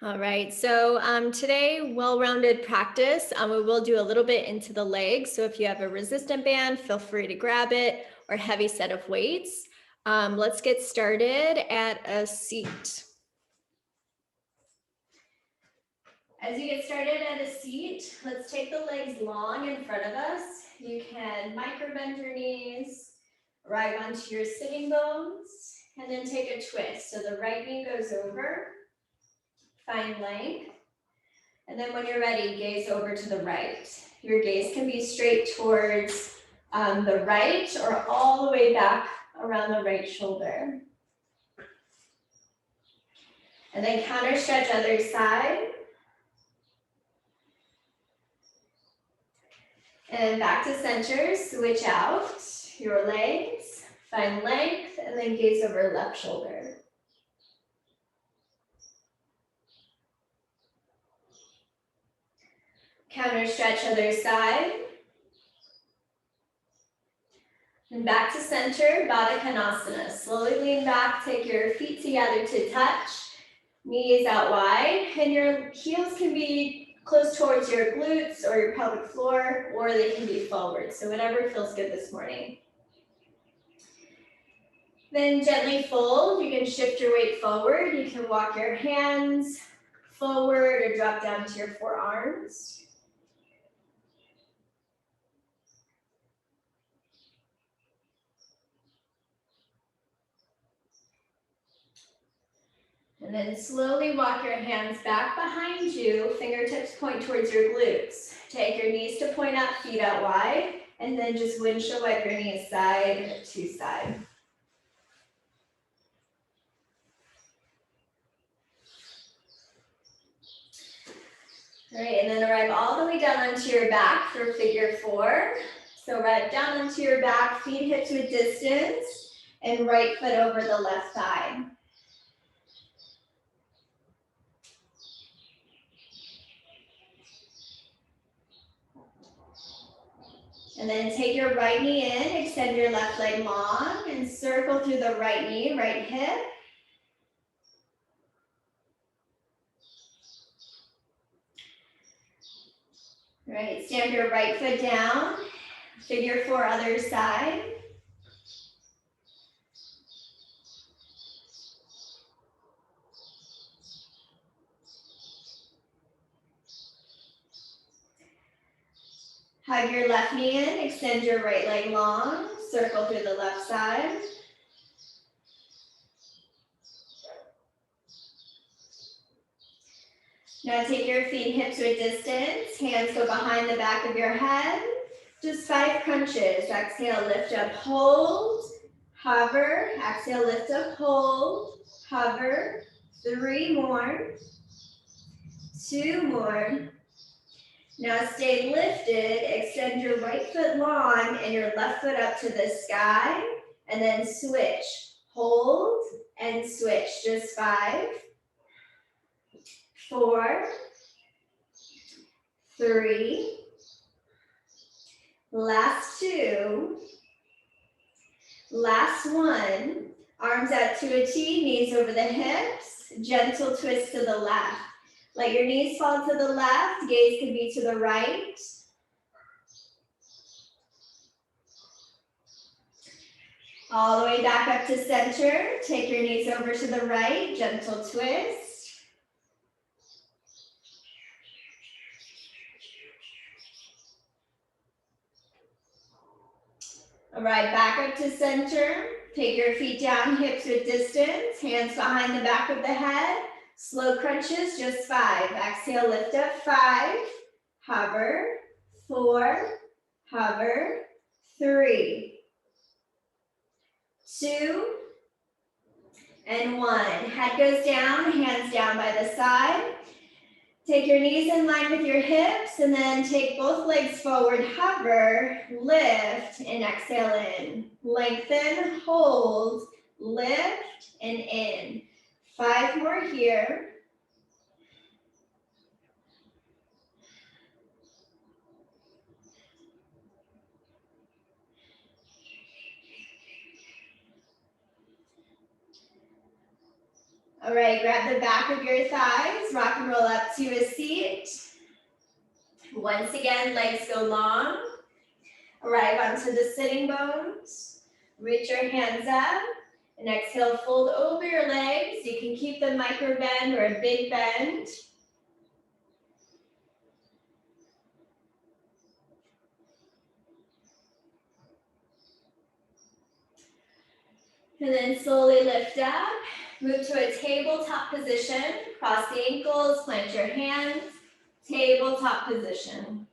All right, so today, well-rounded practice. We will do a little bit into the legs. So if you have a resistant band, feel free to grab it, or heavy set of weights. Let's get started at a seat. As you get started at a seat, let's take the legs long in front of us. You can micro bend your knees, arrive onto your sitting bones, and then take a twist. So the right knee goes over, find length. And then when you're ready, gaze over to the right. Your gaze can be straight towards the right or all the way back around the right shoulder. And then counter stretch other side. And back to center, switch out your legs, find length, and then gaze over left shoulder. Counter stretch other side. And back to center, Badakanasana. Slowly lean back, take your feet together to touch, knees out wide, and your heels can be close towards your glutes or your pelvic floor, or they can be forward. So whatever feels good this morning. Then gently fold. You can shift your weight forward. You can walk your hands forward or drop down to your forearms. And then slowly walk your hands back behind you, fingertips point towards your glutes. Take your knees to point up, feet out wide, and then just windshield wipe your knees side to side. All right, and then arrive all the way down onto your back for figure four. So arrive down onto your back, feet hips width distance, and right foot over the left thigh. And then take your right knee in, extend your left leg long, and circle through the right knee, right hip. All right, stand your right foot down, figure four other side. Hug your left knee in, extend your right leg long, circle through the left side. Now take your feet hips width distance, hands go behind the back of your head. Just 5 crunches. Exhale, lift up, hold, hover. Exhale, lift up, hold, hover. 3 more, 2 more. Now stay lifted, extend your right foot long and your left foot up to the sky, and then switch. Hold and switch, just 5, 4, 3, last 2, last 1. Arms out to a T, knees over the hips, gentle twist to the left. Let your knees fall to the left, gaze can be to the right. All the way back up to center. Take your knees over to the right, gentle twist. All right, back up to center. Take your feet down, hips width distance, hands behind the back of the head. Slow crunches, just 5. Exhale, lift up, 5, hover, 4, hover, 3, 2, and 1. Head goes down, hands down by the side. Take your knees in line with your hips, and then take both legs forward, hover, lift, and exhale in. Lengthen, hold, lift, and in. 5 more here. All right, grab the back of your thighs, rock and roll up to a seat. Once again, legs go long. Arrive onto the sitting bones. Reach your hands up. And exhale, fold over your legs. You can keep the micro bend or a big bend. And then slowly lift up. Move to a tabletop position. Cross the ankles, plant your hands. Tabletop position.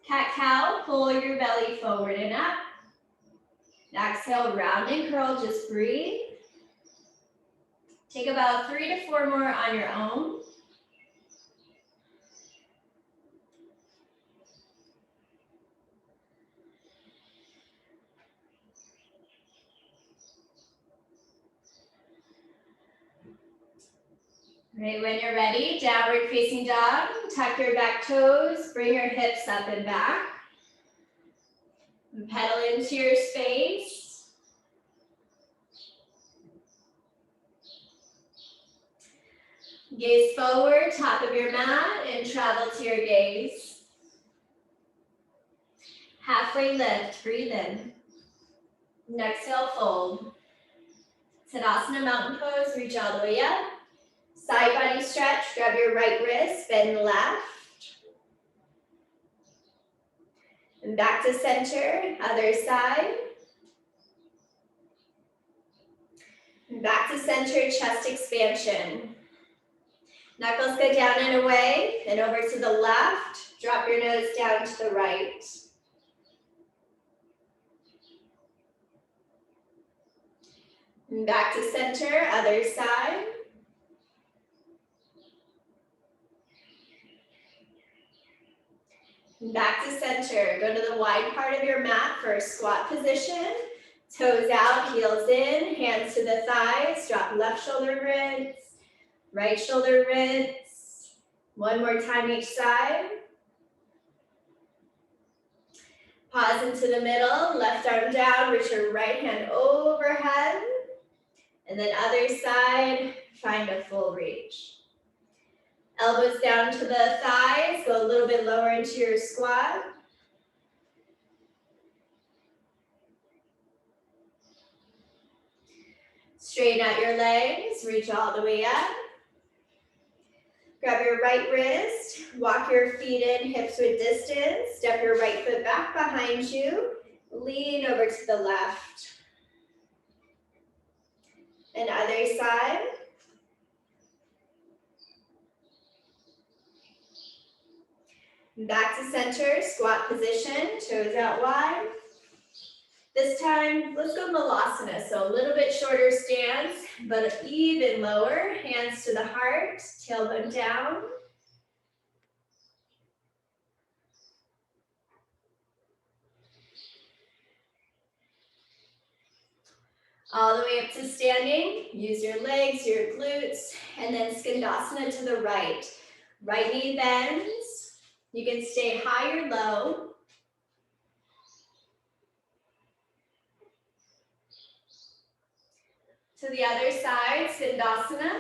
Cat-cow, pull your belly forward and up. Exhale, round and curl, just breathe. Take about 3 to 4 more on your own. All right, when you're ready, downward facing dog. Tuck your back toes, bring your hips up and back. And pedal into your space. Gaze forward, top of your mat, and travel to your gaze. Halfway lift, breathe in. And exhale, fold. Tadasana, mountain pose, reach all the way up. Side body stretch, grab your right wrist, bend left. And back to center, other side. And back to center, chest expansion. Knuckles go down and away, and over to the left. Drop your nose down to the right. And back to center, other side. Back to center. Go to the wide part of your mat for a squat position. Toes out, heels in, hands to the thighs. Drop left shoulder ribs, right shoulder ribs. One more time each side. Pause into the middle, left arm down, reach your right hand overhead. And then other side, find a full reach. Elbows down to the thighs, go a little bit lower into your squat. Straighten out your legs, reach all the way up. Grab your right wrist, walk your feet in, hips width distance. Step your right foot back behind you. Lean over to the left. And other side. Back to center, squat position, toes out wide. This time, let's go Malasana. So a little bit shorter stance, but even lower. Hands to the heart, tailbone down. All the way up to standing. Use your legs, your glutes, and then Skandasana to the right. Right knee bends. You can stay high or low. To the other side, Skandasana.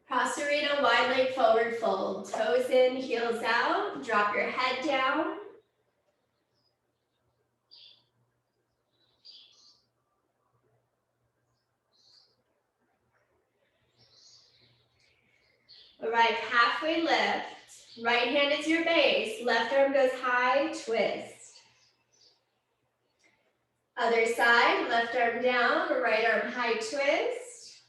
Prasarita, wide leg forward fold. Toes in, heels out. Drop your head down. Arrive halfway lift. Right hand is your base. Left arm goes high, twist. Other side, left arm down, right arm high twist.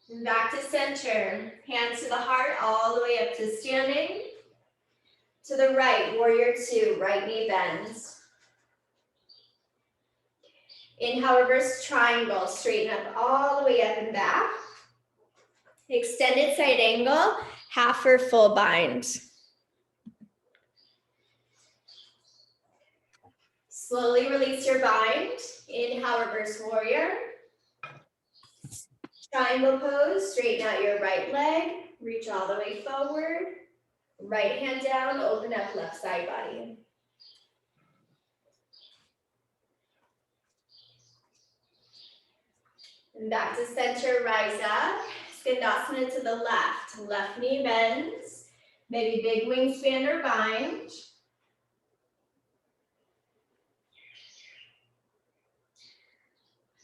And back to center. Hands to the heart, all the way up to standing. To the right, warrior two, right knee bends. Inhale, reverse triangle, straighten up all the way up and back. Extended side angle, half or full bind. Slowly release your bind. Inhale, reverse warrior. Triangle pose, straighten out your right leg, reach all the way forward. Right hand down, open up left side body. And back to center, rise up. Skandasana to the left. Left knee bends. Maybe big wingspan or bind.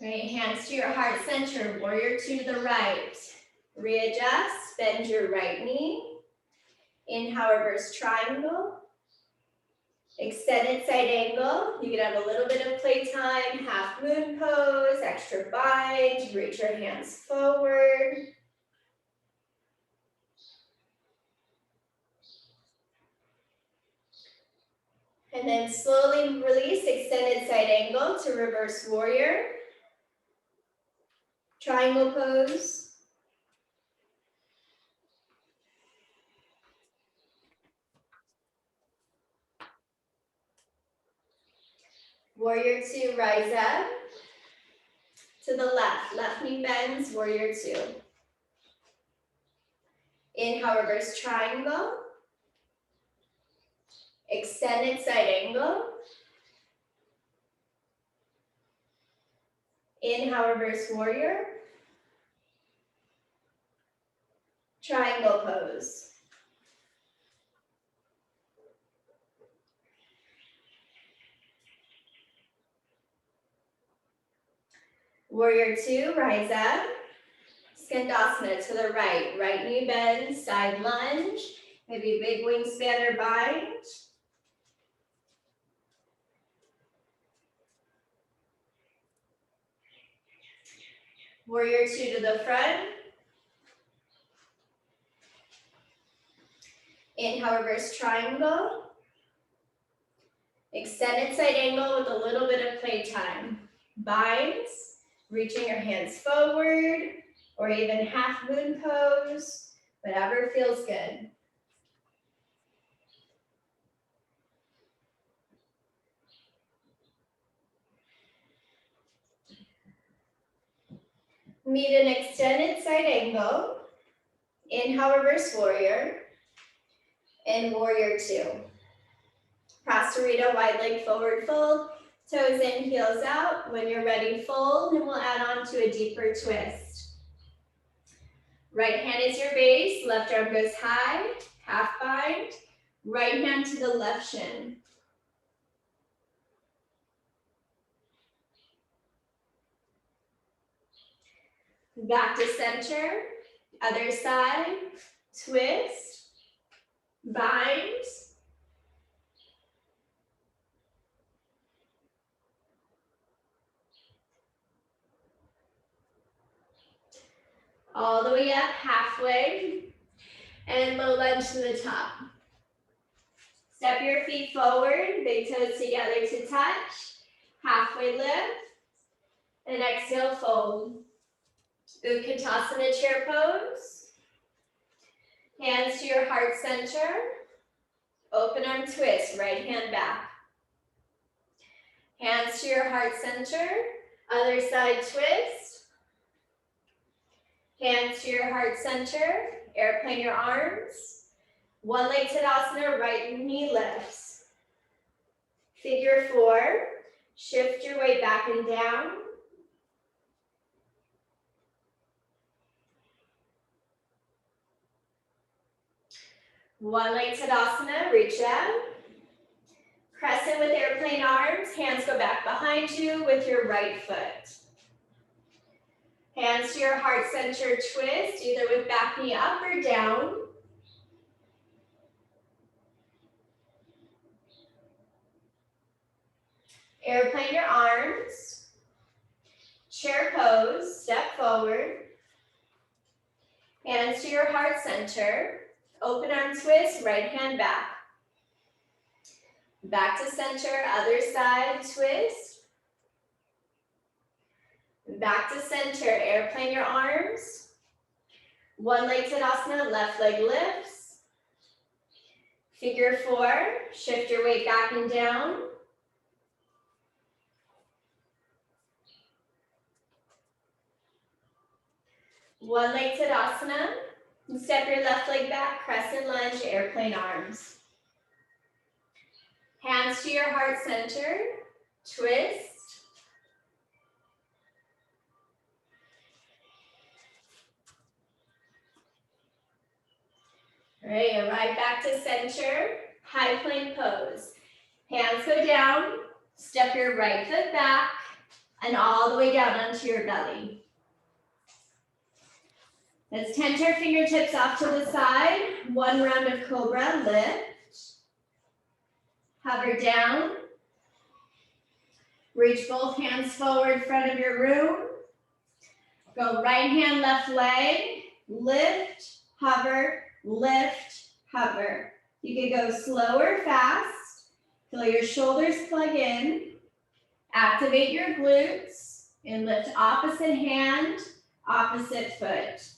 Right, hands to your heart center. Warrior two to the right. Readjust, bend your right knee. Inhale, reverse triangle. Extended side angle. You can have a little bit of playtime. Half moon pose, extra bind. Reach your hands forward. And then slowly release, extended side angle to reverse warrior. Triangle pose. Warrior two, rise up. To the left, left knee bends, warrior two. Inhale, reverse triangle. Extended side angle. Inhale, reverse warrior. Triangle pose. Warrior two, rise up. Skandasana to the right. Right knee bends, side lunge. Maybe big wingspan or bind. Warrior two to the front. Inhale, reverse triangle. Extended side angle with a little bit of playtime. Binds, reaching your hands forward, or even half moon pose, whatever feels good. Meet an extended side angle. Inhale, reverse warrior, and warrior two. Prasarita, wide leg forward fold, toes in, heels out. When you're ready, fold, and we'll add on to a deeper twist. Right hand is your base, left arm goes high, half bind. Right hand to the left shin. Back to center, other side, twist, bind. All the way up, halfway, and low lunge to the top. Step your feet forward, big toes together to touch, halfway lift, and exhale, fold. Utkatasana chair pose. Hands to your heart center. Open arm twist, right hand back. Hands to your heart center. Other side twist. Hands to your heart center. Airplane your arms. One leg Tadasana, right knee lifts. Figure four. Shift your weight back and down. One leg Tadasana, reach out. Crescent with airplane arms, hands go back behind you with your right foot. Hands to your heart center twist, either with back knee up or down. Airplane your arms. Chair pose, step forward. Hands to your heart center. Open arm twist, right hand back. Back to center, other side, twist. Back to center, airplane your arms. One leg Tadasana, left leg lifts. Figure four, shift your weight back and down. One leg Tadasana. And step your left leg back, crescent lunge, airplane arms. Hands to your heart center, twist. All right, arrive back to center, high plank pose. Hands go down, step your right foot back, and all the way down onto your belly. Let's tense our fingertips off to the side. One round of Cobra Lift. Hover down. Reach both hands forward, front of your room. Go right hand, left leg. Lift, hover, lift, hover. You can go slow or fast. Feel your shoulders plug in. Activate your glutes and lift opposite hand, opposite foot.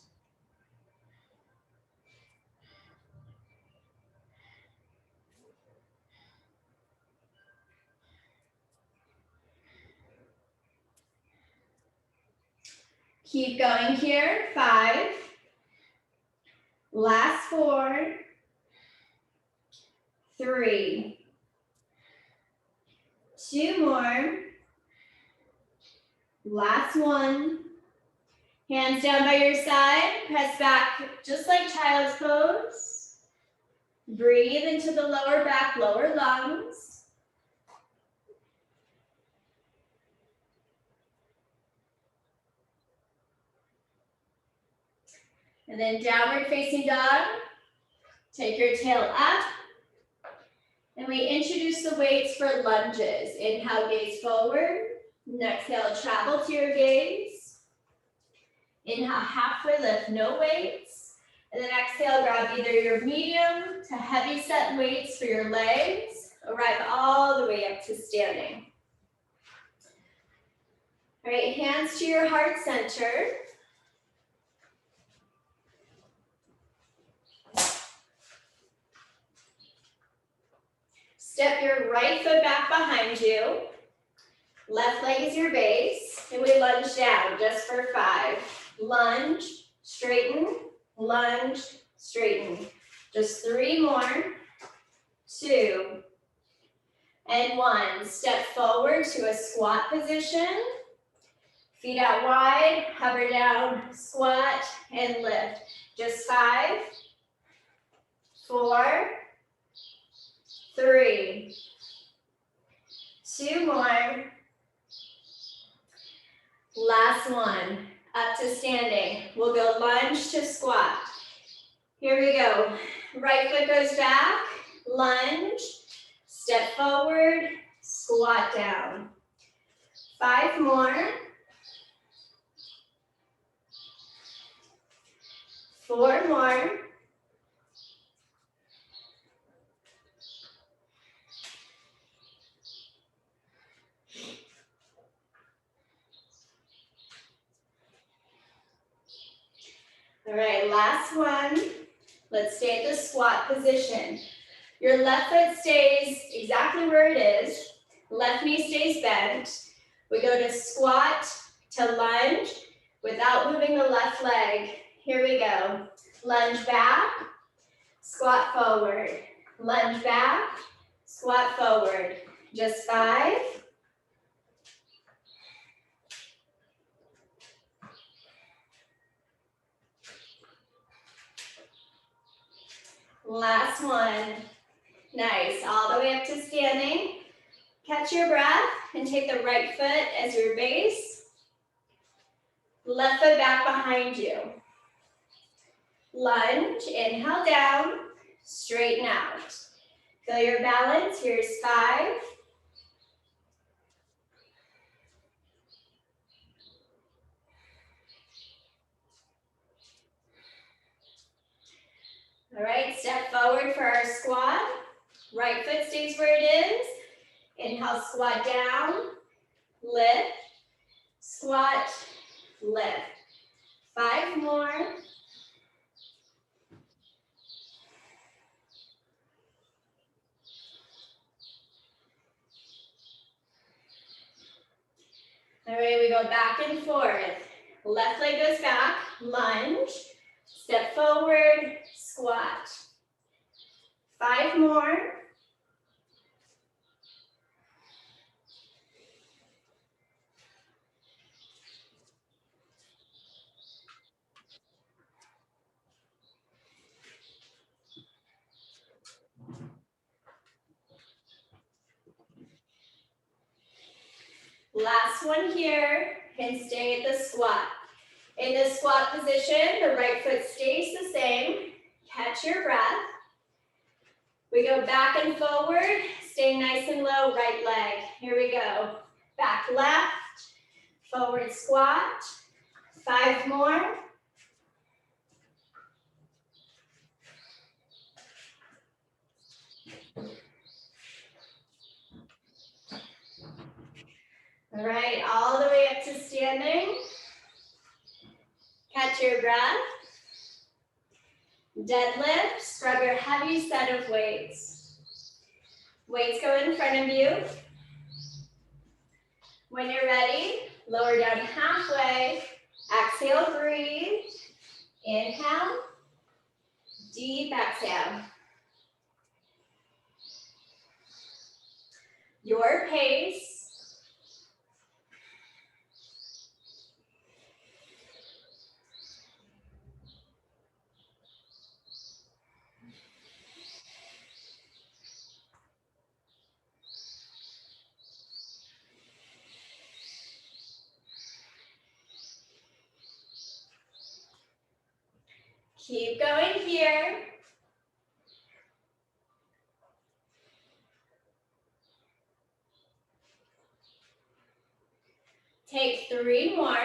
Keep going here, 5. Last 4. 3. 2 more. Last 1. Hands down by your side, press back just like child's pose. Breathe into the lower back, lower lungs. And then downward facing dog. Take your tail up. And we introduce the weights for lunges. Inhale, gaze forward. And exhale, travel to your gaze. Inhale, halfway lift, no weights. And then exhale, grab either your medium to heavy set weights for your legs. Arrive all the way up to standing. All right, hands to your heart center. Step your right foot back behind you. Left leg is your base. And we lunge down just for 5. Lunge, straighten, lunge, straighten. Just 3 more. 2. And 1. Step forward to a squat position. Feet out wide, hover down, squat, and lift. Just 5, 4, 3, 2 more. Last 1, up to standing. We'll go lunge to squat. Here we go. Right foot goes back, lunge, step forward, squat down. 5 more. 4 more. All right, last 1. Let's stay at the squat position. Your left foot stays exactly where it is. Left knee stays bent. We go to squat to lunge without moving the left leg. Here we go. Lunge back, squat forward. Lunge back, squat forward. Just 5. Last 1. Nice. All the way up to standing. Catch your breath and take the right foot as your base. Left foot back behind you. Lunge, inhale down, straighten out. Feel your balance. Here's 5. All right, step forward for our squat. Right foot stays where it is. Inhale, squat down, lift, squat, lift. 5 more. All right, we go back and forth. Left leg goes back, lunge, Step forward, squat. 5 more. Last one here, and stay at the squat. In the squat position, the right foot stays the same. Catch your breath. We go back and forward, stay nice and low, right leg. Here we go. Back left, forward squat. 5 more. All right, all the way up to standing. Catch your breath. Deadlift, scrub your heavy set of weights. Weights go in front of you. When you're ready, lower down halfway. Exhale, breathe. Inhale. Deep exhale. Your pace. Keep going here. Take 3 more.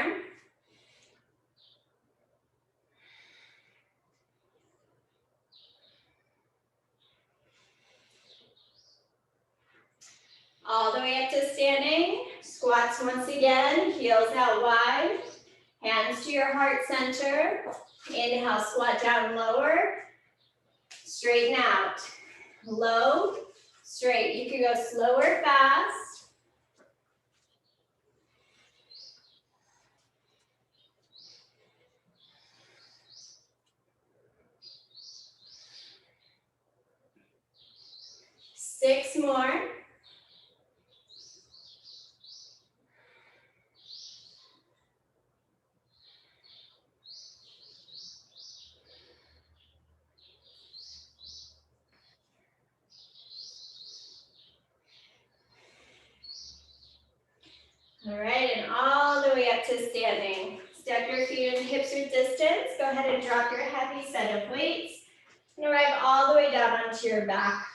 All the way up to standing. Squats once again, heels out wide. Hands to your heart center. Inhale, squat down lower. Straighten out. Low, straight. You can go slow or fast. Six more. All right, and all the way up to standing. Step your feet and hips with distance. Go ahead and drop your heavy set of weights and arrive all the way down onto your back.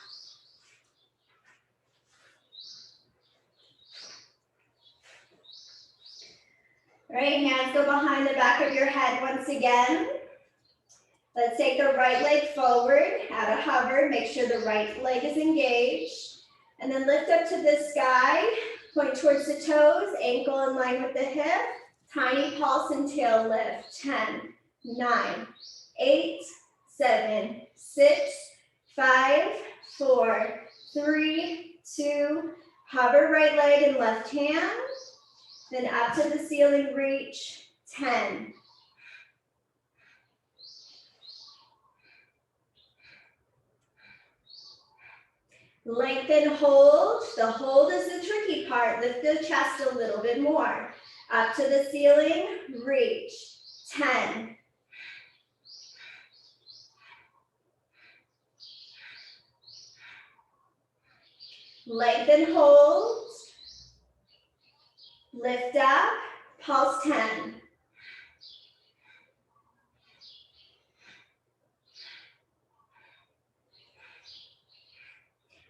All right, hands go behind the back of your head once again. Let's take the right leg forward, add a hover, make sure the right leg is engaged. And then lift up to the sky, point towards the toes, ankle in line with the hip. Tiny pulse and tail lift. 10, 9, 8, 7, 6, 5, 4, 3, 2. Hover right leg and left hand. Then up to the ceiling reach. 10. Lengthen, hold. The hold is the tricky part. Lift the chest a little bit more. Up to the ceiling, reach. 10. Lengthen, hold. Lift up, pulse 10.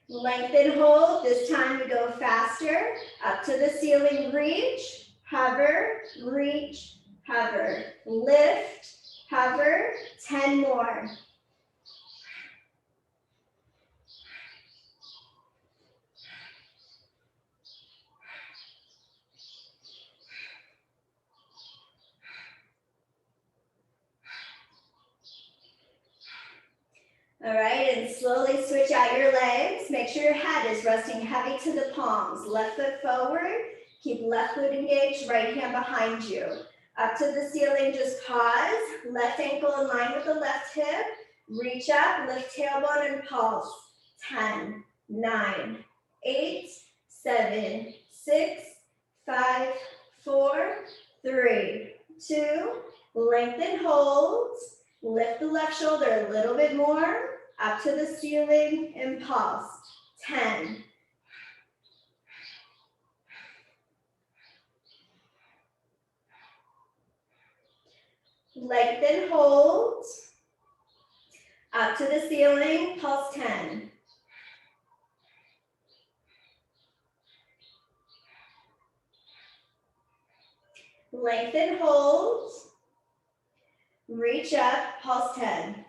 Lengthen, hold. This time we go faster. Up to the ceiling, reach, hover, reach, hover. Lift, hover, 10 more. All right, and slowly switch out your legs. Make sure your head is resting heavy to the palms. Left foot forward. Keep left foot engaged, right hand behind you. Up to the ceiling, just pause. Left ankle in line with the left hip. Reach up, lift tailbone and pulse. 10, 9, 8, 7, 6, 5, 4, 3, 2. Lengthen, hold. Lift the left shoulder a little bit more. Up to the ceiling and pulse. 10. Lengthen, hold. Up to the ceiling, pulse 10. Lengthen, hold. Reach up, pulse 10.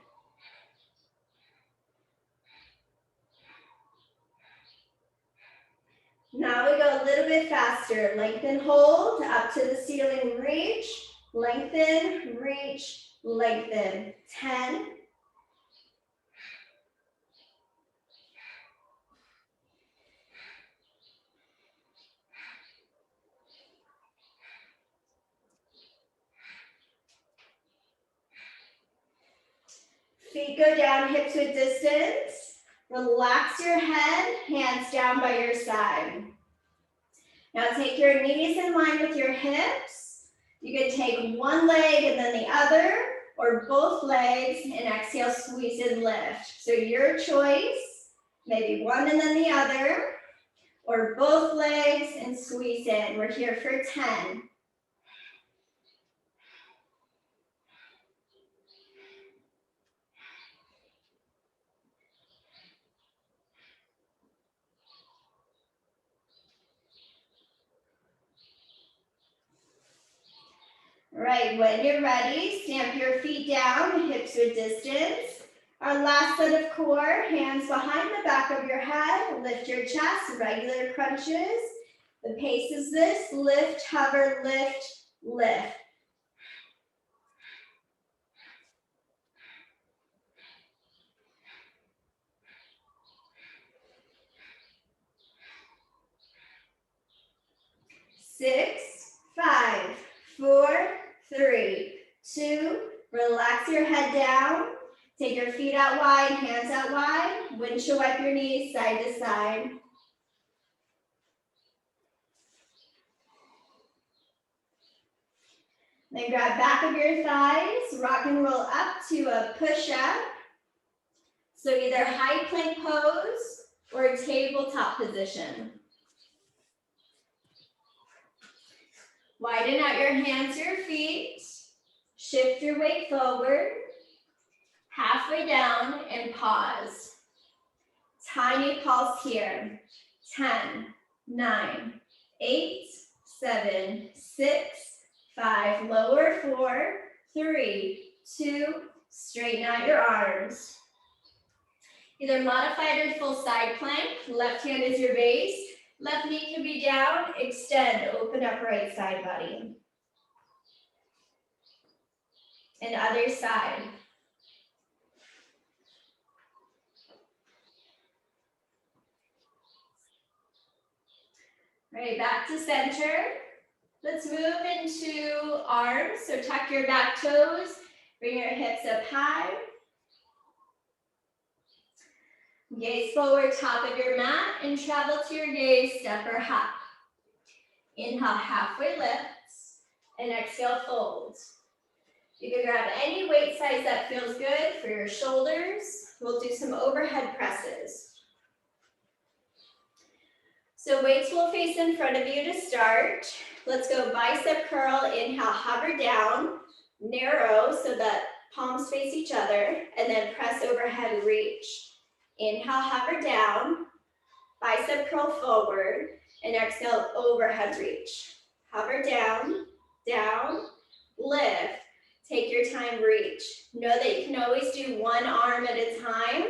Now we go a little bit faster. Lengthen, hold, up to the ceiling, reach. Lengthen, reach, lengthen. 10. Feet go down, hips width distance. Relax your head, hands down by your side. Now take your knees in line with your hips. You can take one leg and then the other, or both legs, and exhale, squeeze and lift. So your choice, maybe one and then the other, or both legs and squeeze in. We're here for 10. All right, when you're ready, stamp your feet down, hips width distance. Our last set of core, hands behind the back of your head, lift your chest, regular crunches. The pace is this, lift, hover, lift, lift. Six, 5, 4, 3, 2, relax your head down. Take your feet out wide, hands out wide. Windshield wipe your knees side to side. Then grab back of your thighs, rock and roll up to a push-up. So either high plank pose or tabletop position. Widen out your hands, your feet. Shift your weight forward. Halfway down and pause. Tiny pulse here. 10, 9, 8, 7, 6, 5. Lower 4, 3, 2. Straighten out your arms. Either modified or full side plank. Left hand is your base. Left knee can be down. Extend. Open up right side body. And other side. All right, back to center. Let's move into arms. So tuck your back toes. Bring your hips up high. Gaze forward, top of your mat, and travel to your gaze, step or hop. Inhale, halfway lifts, and exhale, fold. You can grab any weight size that feels good for your shoulders. We'll do some overhead presses. So weights will face in front of you to start. Let's go bicep curl, inhale, hover down, narrow so that palms face each other, and then press overhead, reach. Inhale, hover down, bicep curl forward, and exhale, overhead reach. Hover down, down, lift. Take your time, reach. Know that you can always do one arm at a time.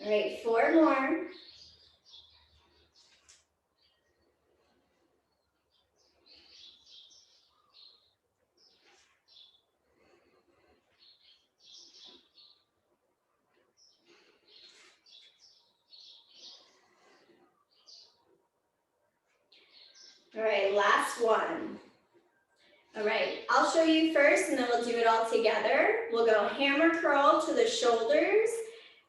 All right, 4 more. All right, last one. All right, I'll show you first and then we'll do it all together. We'll go hammer curl to the shoulders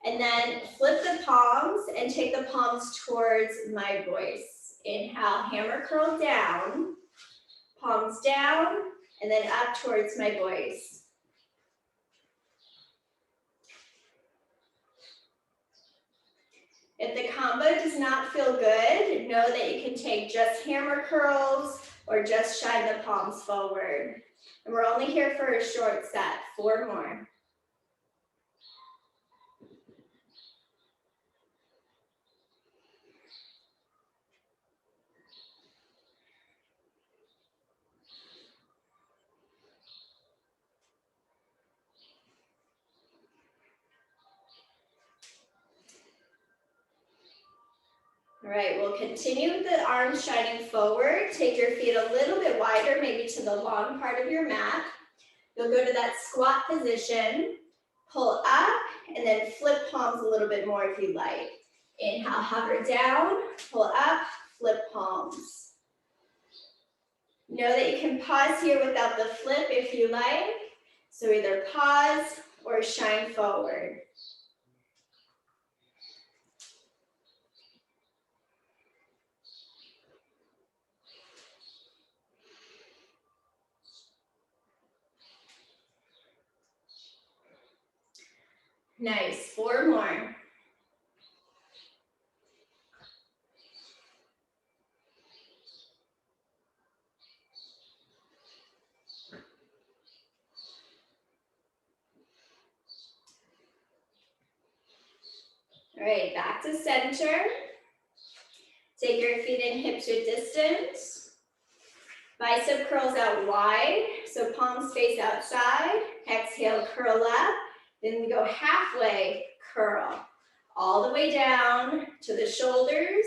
and then flip the palms and take the palms towards my voice. Inhale, hammer curl down, palms down, and then up towards my voice. If the combo does not feel good, know that you can take just hammer curls or just shine the palms forward. And we're only here for a short set, 4 more. All right, we'll continue with the arms shining forward. Take your feet a little bit wider, maybe to the long part of your mat. You'll go to that squat position, pull up, and then flip palms a little bit more if you like. Inhale, hover down, pull up, flip palms. Know that you can pause here without the flip if you like. So either pause or shine forward. Nice, 4 more. All right, back to center. Take your feet and hips width distance. Bicep curls out wide, so palms face outside. Exhale, curl up. Then we go halfway, curl. All the way down to the shoulders,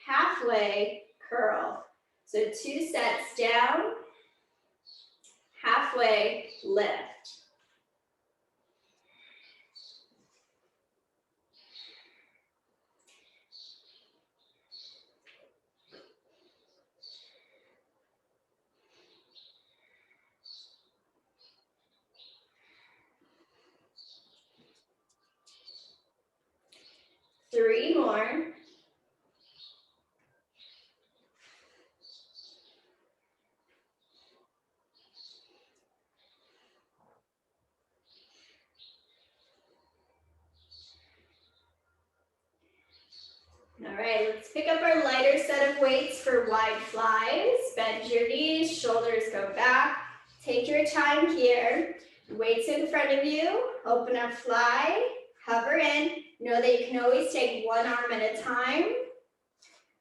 halfway, curl. So 2 sets down, halfway, lift. Three more. All right, let's pick up our lighter set of weights for wide flies. Bend your knees, shoulders go back. Take your time here. Weights in front of you. Open up, fly, hover in. Know that you can always take one arm at a time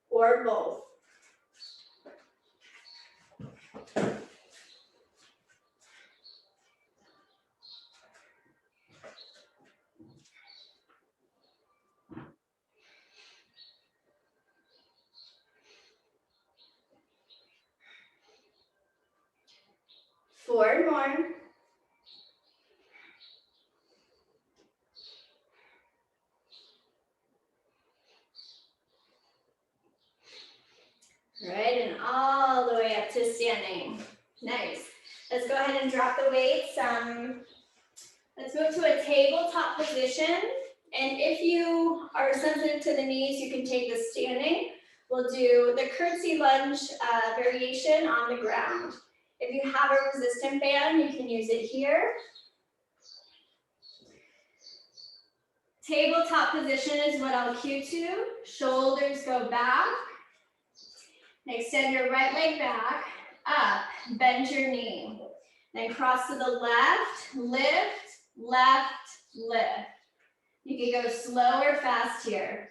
or both. Four more. All right, and all the way up to standing. Nice. Let's go ahead and drop the weights. Let's move to a tabletop position. And if you are sensitive to the knees, you can take the standing. We'll do the Curtsy Lunge variation on the ground. If you have a resistant band, you can use it here. Tabletop position is what I'll cue to. Shoulders go back. Extend your right leg back, up, bend your knee. Then cross to the left, lift, left, lift. You can go slow or fast here.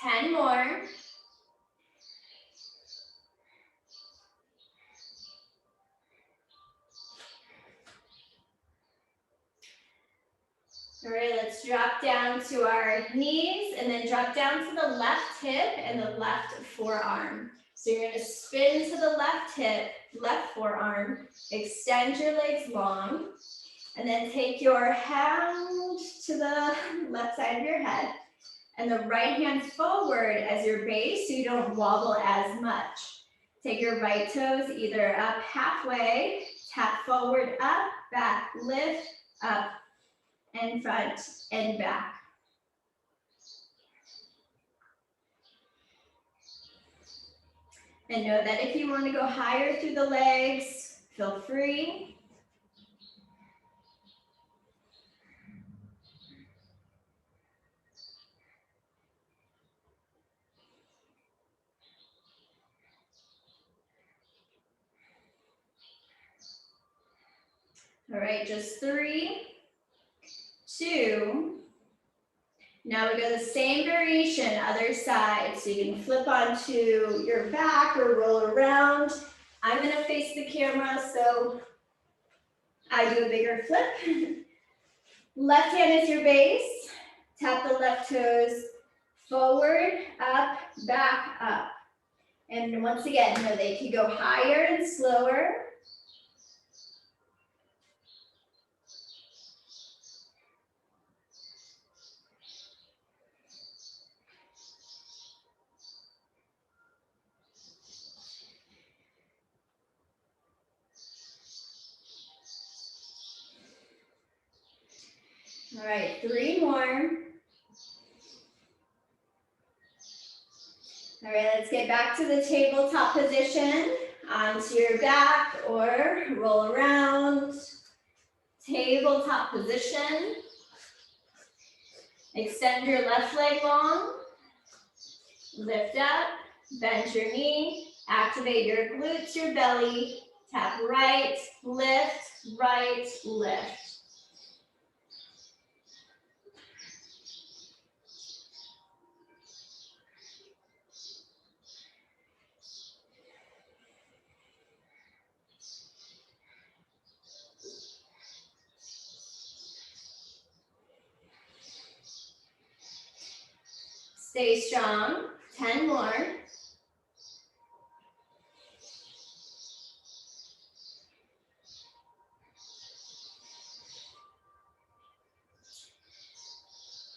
10 more. All right, let's drop down to our knees and then drop down to the left hip and the left forearm. So you're gonna spin to the left hip, left forearm, extend your legs long, and then take your hand to the left side of your head and the right hand forward as your base so you don't wobble as much. Take your right toes either up halfway, tap forward, up, back, lift, up, and front and back. And know that if you want to go higher through the legs, feel free. All right, just 3, 2. Now we go the same variation, other side. So you can flip onto your back or roll around. I'm gonna face the camera, so I do a bigger flip. Left hand is your base. Tap the left toes forward, up, back, up. And once again, know they can go higher and slower. All right, 3 more. All right, let's get back to the tabletop position. Onto your back or roll around. Tabletop position. Extend your left leg long. Lift up, bend your knee. Activate your glutes, your belly. Tap right, lift, right, lift. Stay strong, 10 more.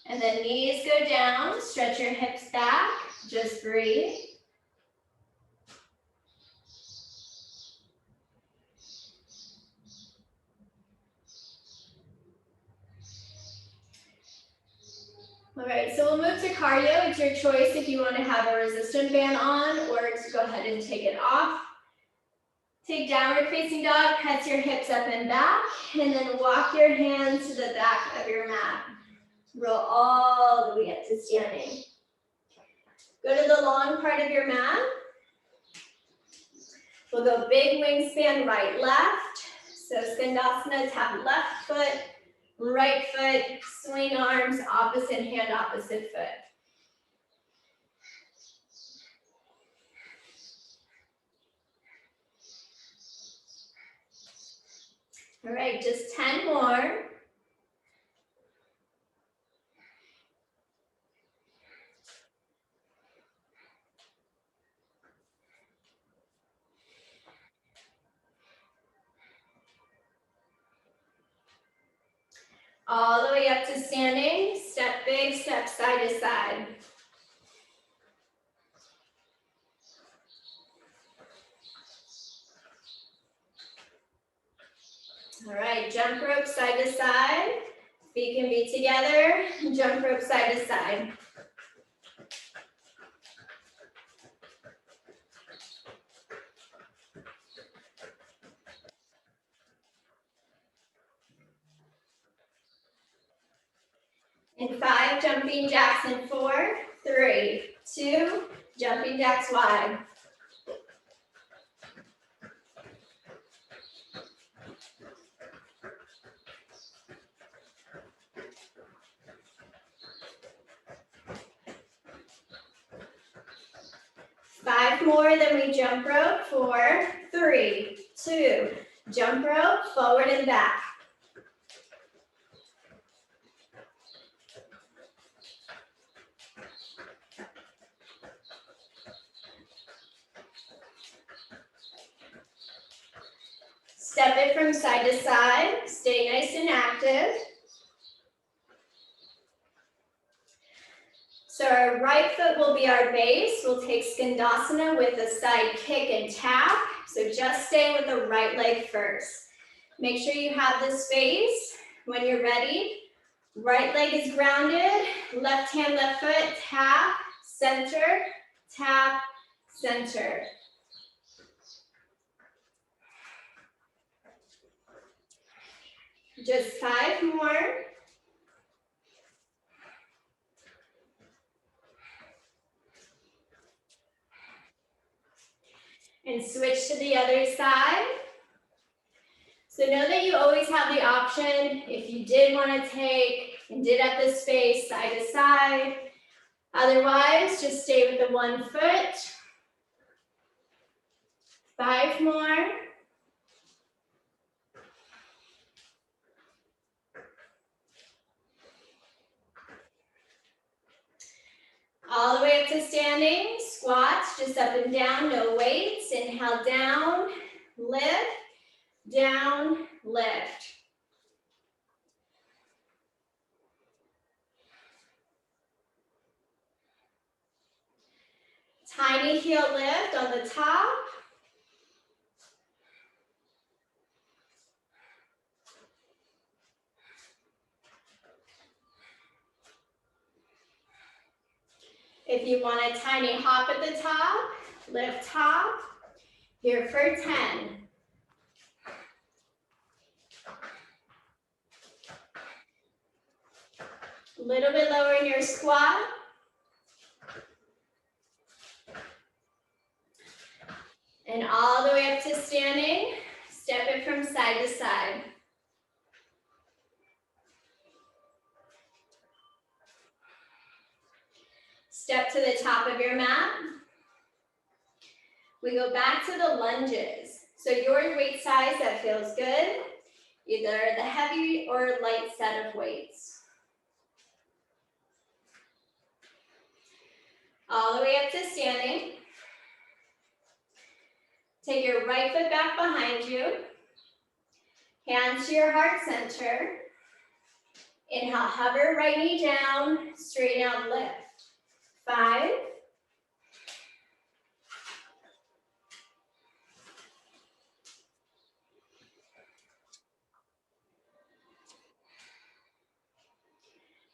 And then knees go down, stretch your hips back, just breathe. All right, so we'll move to cardio. It's your choice if you want to have a resistance band on or to go ahead and take it off. Take downward facing dog, press your hips up and back, and then walk your hands to the back of your mat. Roll all the way up to standing. Go to the long part of your mat. We'll go big wingspan, right, left. So Skandasana, tap left foot, right foot, swing arms, opposite hand, opposite foot. All right, just 10 more. All the way up to standing, step big, step side to side. All right, jump rope side to side. Feet can be together, jump rope side to side. In 5, jumping jacks in 4, 3, 2, jumping jacks wide. 5 more, then we jump rope. 4, 3, 2, jump rope, forward and back. Step it from side to side. Stay nice and active. So our right foot will be our base. We'll take Skandasana with a side kick and tap. So just stay with the right leg first. Make sure you have the space when you're ready. Right leg is grounded. Left hand, left foot, tap, center, tap, center. Just 5 more. And switch to the other side. So know that you always have the option, if you did want to take and did at this space, side to side. Otherwise, just stay with the one foot. 5 more. All the way up to standing, squats, just up and down, no weights. Inhale, down, lift, down, lift. Tiny heel lift on the top. If you want a tiny hop at the top, lift top. Here for 10. A little bit lower in your squat. And all the way up to standing. Step it from side to side. Step to the top of your mat. We go back to the lunges. So your weight size that feels good, either the heavy or light set of weights. All the way up to standing. Take your right foot back behind you. Hands to your heart center. Inhale, hover right knee down, straighten out, lift. 5.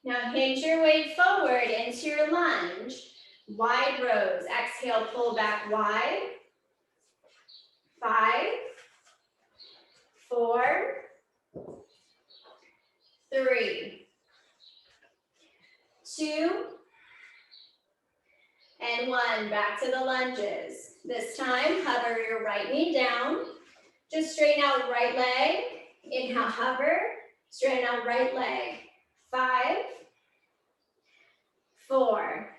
'Now hinge your weight forward into your lunge. Wide rows. Exhale, pull back wide. 5, 4, 3, 2, and 1. Back to the lunges. This time, hover your right knee down. Just straighten out right leg. Inhale, hover. Straighten out right leg. 5, 4,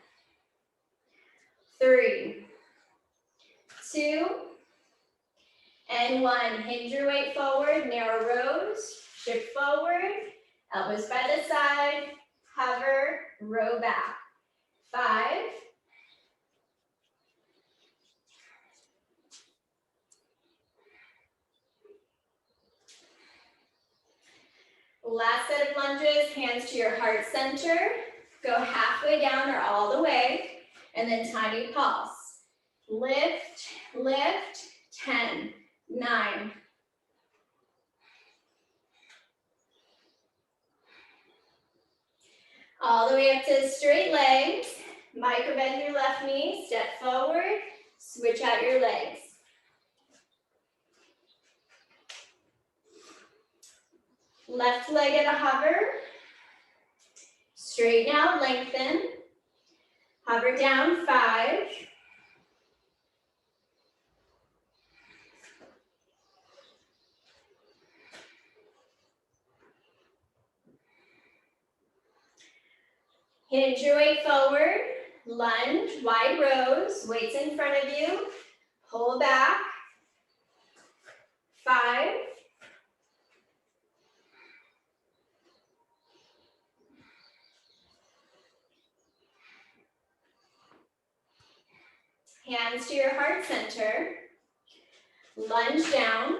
3, 2, and 1. Hinge your weight forward, narrow rows. Shift forward, elbows by the side. Hover, row back. 5, 4. Last set of lunges, hands to your heart center. Go halfway down or all the way, and then tiny pulse. Lift, lift, 10, 9. All the way up to straight legs. Micro bend your left knee, step forward, switch out your legs. Left leg at a hover. Straighten out, lengthen. Hover down, 5. 'Hinge your weight forward. Lunge, wide rows, weights in front of you. Pull back. 5. Hands to your heart center. Lunge down.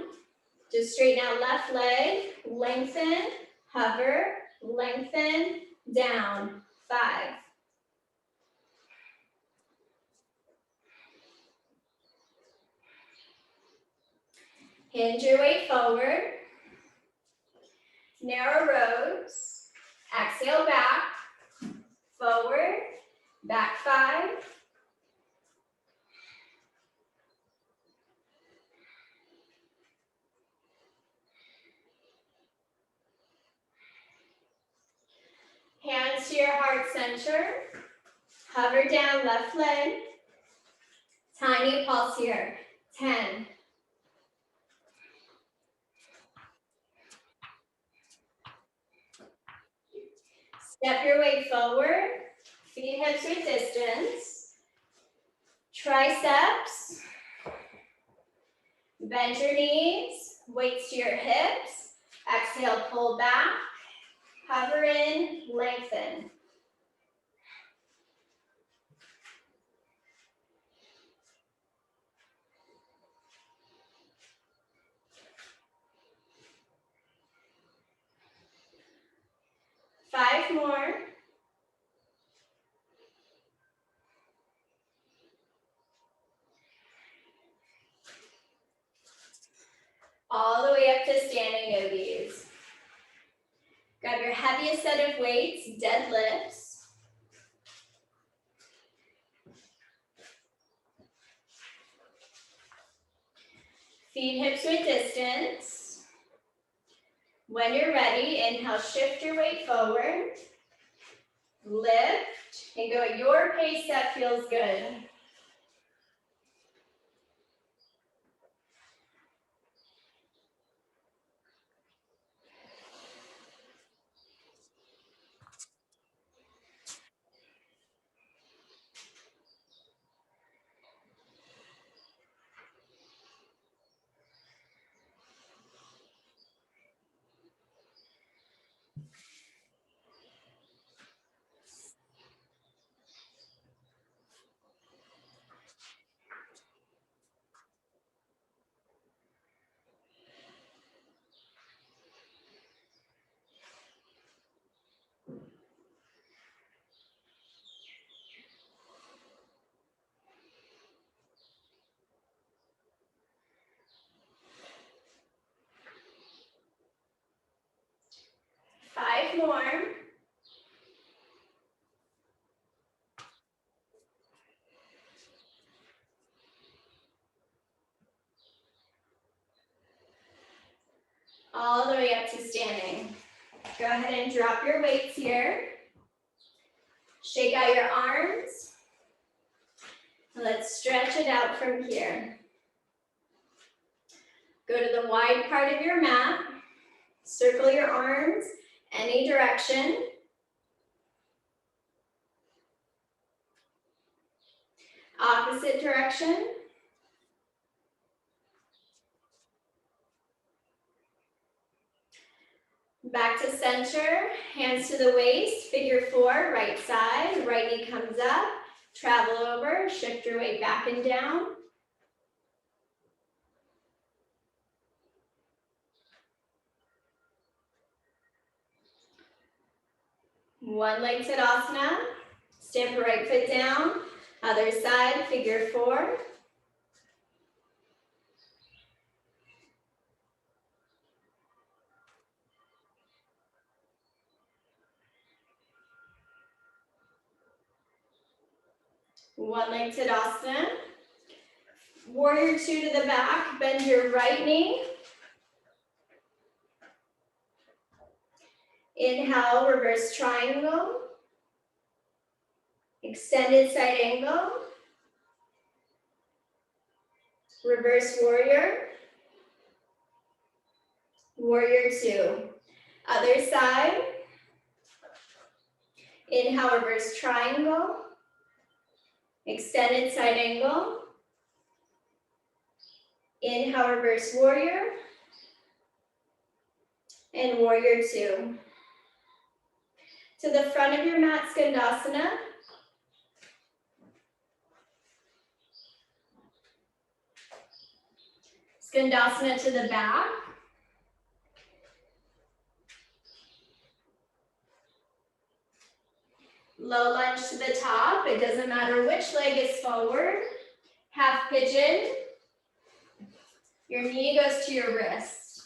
Just straighten out left leg. Lengthen, hover, lengthen, down. 5. Hinge your weight forward. Narrow rows. Exhale back. Forward. Back 5. Hands to your heart center. Hover down left leg. Tiny pulse here. 10. Step your weight forward. Feet hips width distance. Triceps. Bend your knees. Weights to your hips. Exhale, pull back. Hover in, lengthen. Five more. All the way up to standing yogis. Grab your heaviest set of weights, deadlifts. Feet hips width distance. When you're ready, inhale, shift your weight forward. Lift and go at your pace that feels good. Five more. All the way up to standing. Go ahead and drop your weights here. Shake out your arms. Let's stretch it out from here. Go to the wide part of your mat. Circle your arms any direction. Opposite direction. Back to center, hands to the waist, figure 4, right side, right knee comes up, travel over, shift your weight back and down. One leg Tadasana, stamp right foot down, other side, figure 4. One leg Tadasana. Warrior 2 to the back, bend your right knee. Inhale, reverse triangle. Extended side angle. Reverse warrior. Warrior 2. Other side. Inhale, reverse triangle. Extended side angle. Inhale, reverse warrior. And warrior two. To the front of your mat, Skandasana. Skandasana to the back. Low lunge to the top. It doesn't matter which leg is forward. Half pigeon. Your knee goes to your wrist.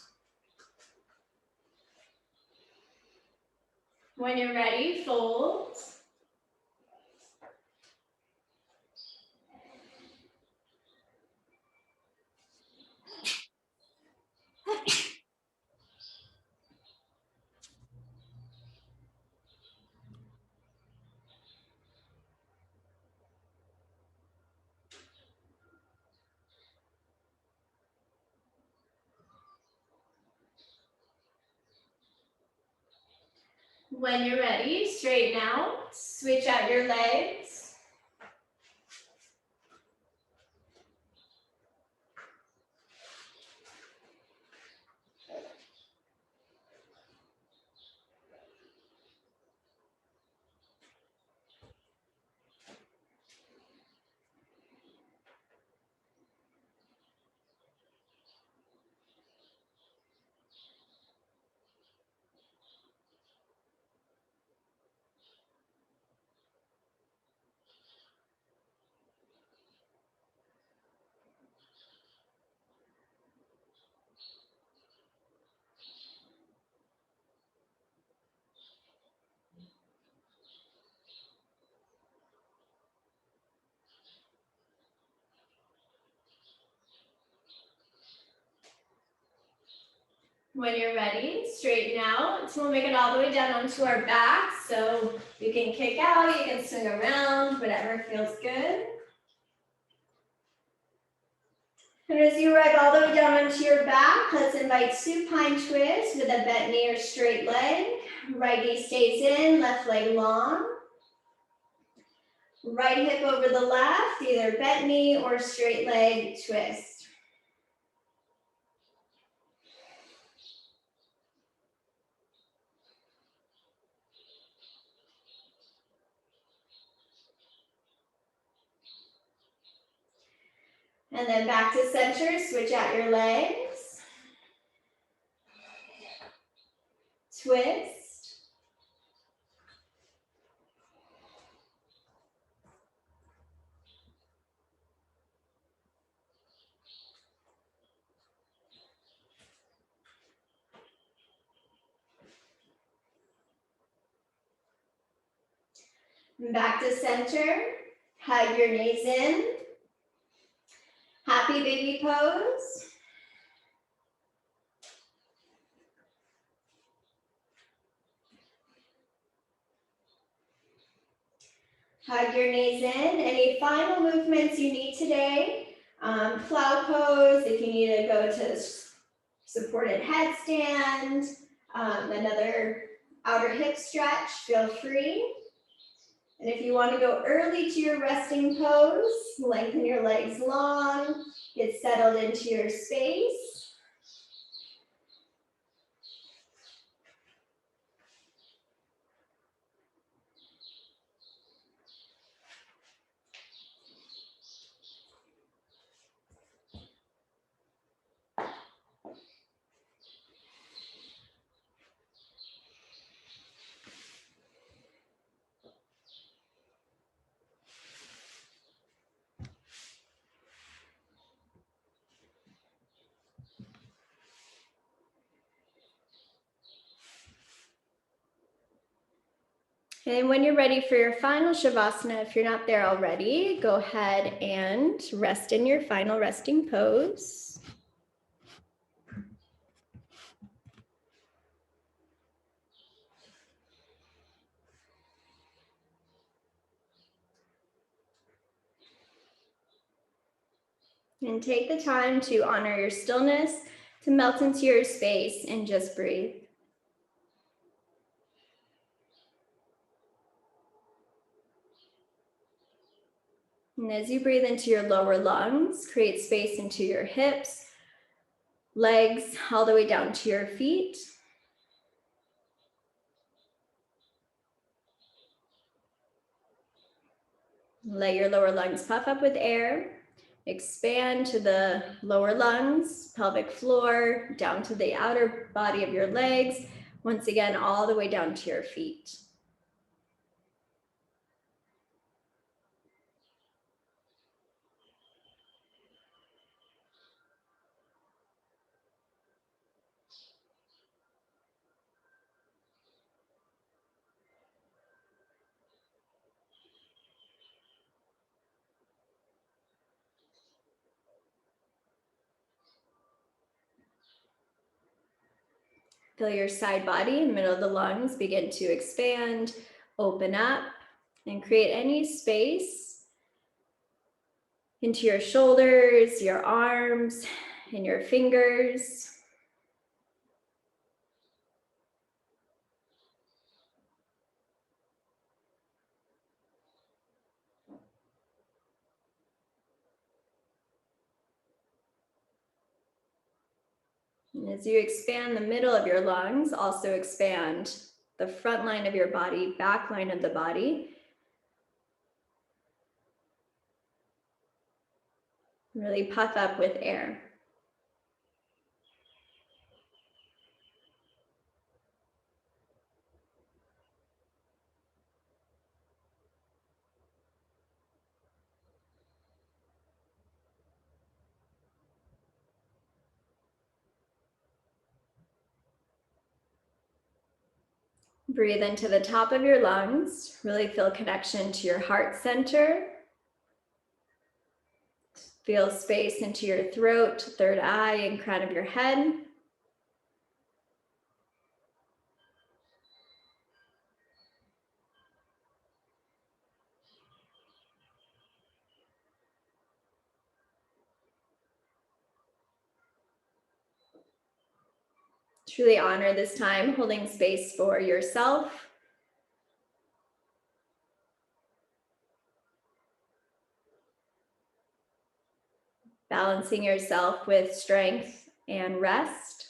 When you're ready, fold. When you're ready, straighten out, switch out your legs. When you're ready, straighten out. So we'll make it all the way down onto our back. So you can kick out, you can swing around, whatever feels good. And as you arrive all the way down onto your back, let's invite supine twist with a bent knee or straight leg. Right knee stays in, left leg long. Right hip over the left, either bent knee or straight leg twist. And then back to center, switch out your legs. Twist. Back to center, hug your knees in. Happy baby pose. Hug your knees in. Any final movements you need today? Plow pose, if you need to go to supported headstand, another outer hip stretch, feel free. And if you want to go early to your resting pose, lengthen your legs long, get settled into your space. And when you're ready for your final Shavasana, if you're not there already, go ahead and rest in your final resting pose. And take the time to honor your stillness, to melt into your space and just breathe. And as you breathe into your lower lungs, create space into your hips, legs, all the way down to your feet. Let your lower lungs puff up with air. Expand to the lower lungs, pelvic floor, down to the outer body of your legs. Once again, all the way down to your feet. Feel your side body in the middle of the lungs begin to expand, open up, and create any space into your shoulders, your arms, and your fingers. And as you expand the middle of your lungs, also expand the front line of your body, back line of the body. Really puff up with air. Breathe into the top of your lungs. Really feel connection to your heart center. Feel space into your throat, third eye, and crown of your head. Truly honor this time, holding space for yourself. Balancing yourself with strength and rest.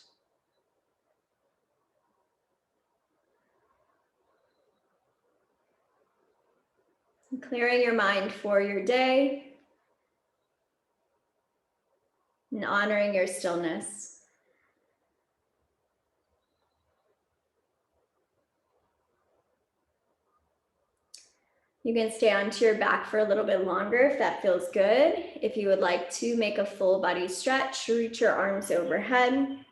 Clearing your mind for your day and honoring your stillness. You can stay onto your back for a little bit longer if that feels good. If you would like to make a full body stretch, reach your arms overhead.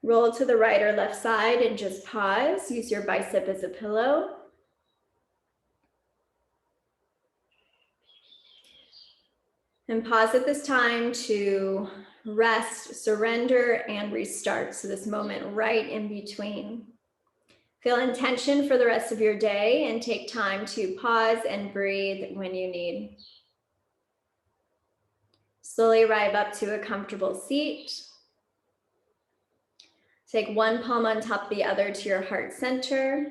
Roll to the right or left side and just pause. Use your bicep as a pillow. And pause at this time to rest, surrender, and restart. So this moment right in between. Feel intention for the rest of your day and take time to pause and breathe when you need. Slowly arrive up to a comfortable seat. Take one palm on top of the other to your heart center.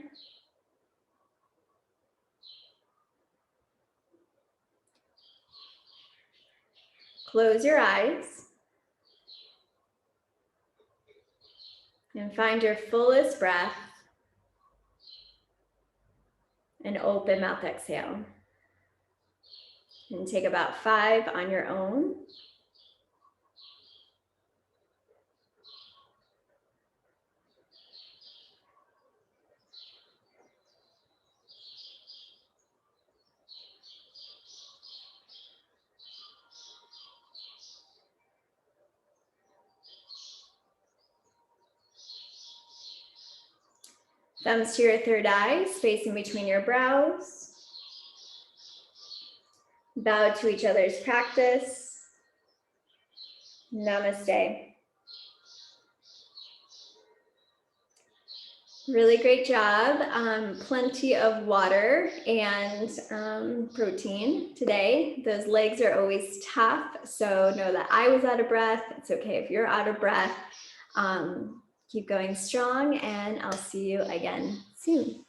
Close your eyes. And find your fullest breath. And open mouth exhale. And take about 5 on your own. Thumbs to your third eye, space in between your brows. Bow to each other's practice. Namaste. Really great job. Plenty of water and protein today. Those legs are always tough, so know that I was out of breath. It's okay if you're out of breath. Keep going strong, and I'll see you again soon.